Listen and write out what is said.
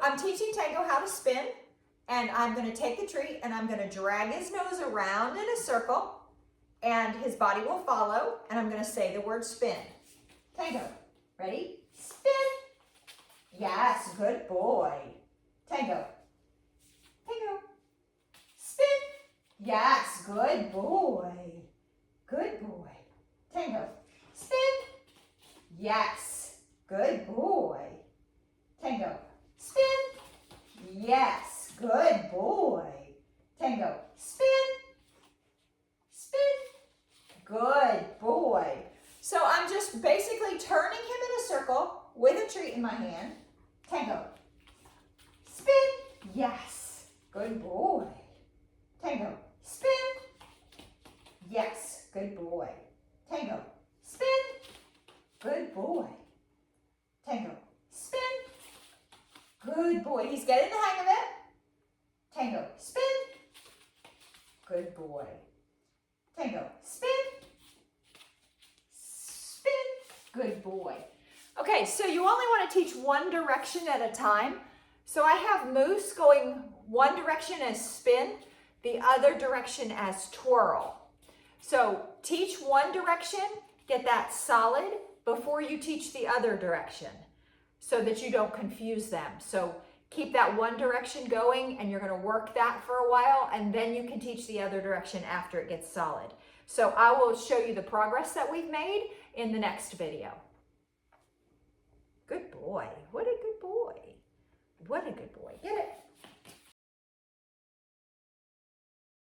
I'm teaching Tango how to spin, and I'm going to take the treat and I'm going to drag his nose around in a circle, and his body will follow, and I'm going to say the word spin. Tango, ready? Spin. Yes, good boy. Tango. Tango. Spin. Yes, good boy. Good boy. Tango. Spin. Yes, good boy. Tango. Spin. Yes, good boy. Tango. Spin. Spin. Good boy. So I'm just basically turning him in a circle with a treat in my hand. Tango. Spin. Yes, good boy. Tango. Spin. Yes, good boy. Tango. Spin. Good boy. Tango. Spin. Good boy. He's getting the hang of it. Tango. Spin. Good boy. Tango. Spin. Spin. Good boy. Okay, so you only want to teach one direction at a time. So I have Moose going one direction as spin, the other direction as twirl. So teach one direction, get that solid before you teach the other direction so that you don't confuse them. So keep that one direction going and you're going to work that for a while, and then you can teach the other direction after it gets solid. So I will show you the progress that we've made in the next video. Good boy. What a good boy. What a good boy. Get it.